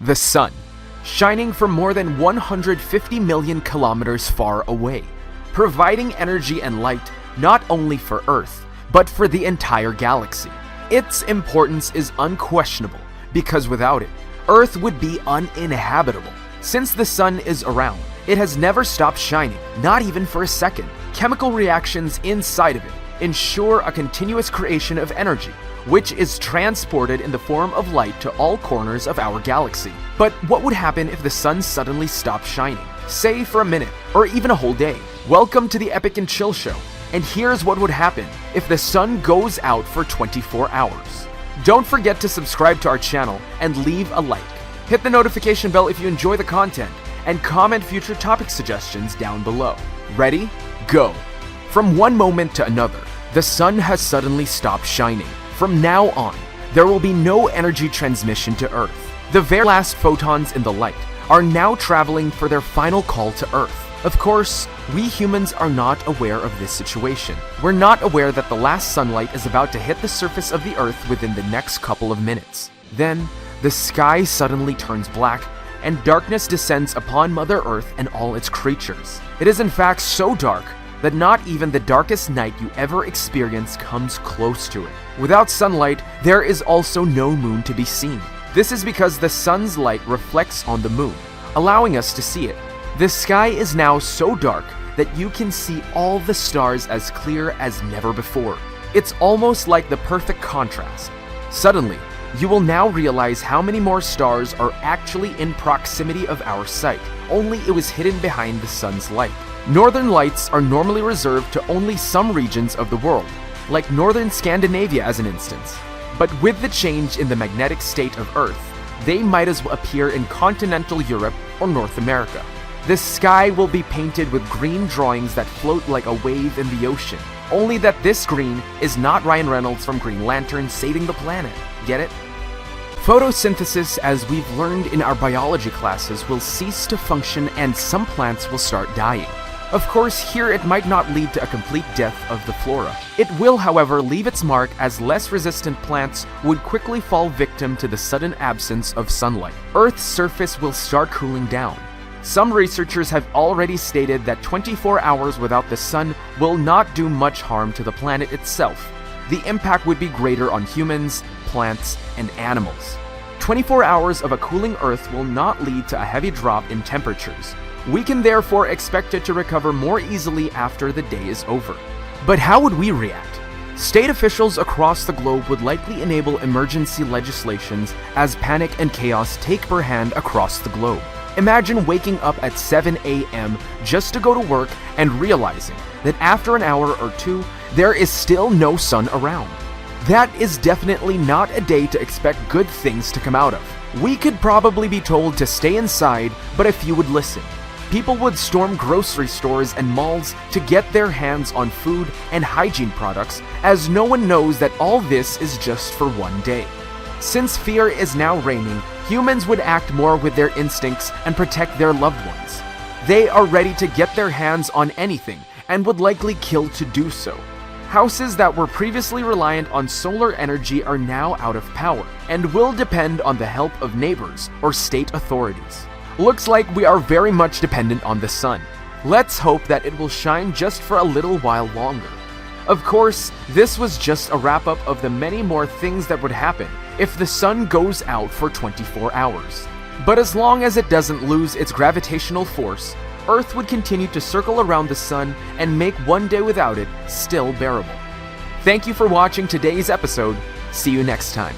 The sun, shining from more than 150 million kilometers far away, providing energy and light not only for Earth, but for the entire galaxy. Its importance is unquestionable because without it, Earth would be uninhabitable. Since the sun is around, it has never stopped shining, not even for a second. Chemical reactions inside of it ensure a continuous creation of energy, which is transported in the form of light to all corners of our galaxy. But what would happen if the sun suddenly stopped shining? Say for a minute, or even a whole day. Welcome to the Epic and Chill Show, and here's what would happen if the sun goes out for 24 hours. Don't forget to subscribe to our channel and leave a like. Hit the notification bell if you enjoy the content, and comment future topic suggestions down below. Ready? Go! From one moment to another, the sun has suddenly stopped shining. From now on, there will be no energy transmission to Earth. The very last photons in the light are now traveling for their final call to Earth. Of course, we humans are not aware of this situation. We're not aware that the last sunlight is about to hit the surface of the Earth within the next couple of minutes. Then, the sky suddenly turns black, and darkness descends upon Mother Earth and all its creatures. It is in fact so dark that not even the darkest night you ever experience comes close to it. Without sunlight, there is also no moon to be seen. This is because the sun's light reflects on the moon, allowing us to see it. The sky is now so dark that you can see all the stars as clear as never before. It's almost like the perfect contrast. Suddenly, you will now realize how many more stars are actually in proximity of our sight, only it was hidden behind the sun's light. Northern lights are normally reserved to only some regions of the world, like northern Scandinavia as an instance. But with the change in the magnetic state of Earth, they might as well appear in continental Europe or North America. The sky will be painted with green drawings that float like a wave in the ocean, only that this green is not Ryan Reynolds from Green Lantern saving the planet. Get it? Photosynthesis, as we've learned in our biology classes, will cease to function and some plants will start dying. Of course, here it might not lead to a complete death of the flora. It will, however, leave its mark as less resistant plants would quickly fall victim to the sudden absence of sunlight. Earth's surface will start cooling down. Some researchers have already stated that 24 hours without the sun will not do much harm to the planet itself. The impact would be greater on humans, plants, and animals. 24 hours of a cooling Earth will not lead to a heavy drop in temperatures. We can therefore expect it to recover more easily after the day is over. But how would we react? State officials across the globe would likely enable emergency legislations as panic and chaos take per hand across the globe. Imagine waking up at 7 a.m. just to go to work and realizing that after an hour or two, there is still no sun around. That is definitely not a day to expect good things to come out of. We could probably be told to stay inside, but if you would listen, people would storm grocery stores and malls to get their hands on food and hygiene products, as no one knows that all this is just for one day. Since fear is now reigning, humans would act more with their instincts and protect their loved ones. They are ready to get their hands on anything and would likely kill to do so. Houses that were previously reliant on solar energy are now out of power and will depend on the help of neighbors or state authorities. Looks like we are very much dependent on the sun. Let's hope that it will shine just for a little while longer. Of course, this was just a wrap-up of the many more things that would happen if the sun goes out for 24 hours. But as long as it doesn't lose its gravitational force, Earth would continue to circle around the sun and make one day without it still bearable. Thank you for watching today's episode. See you next time.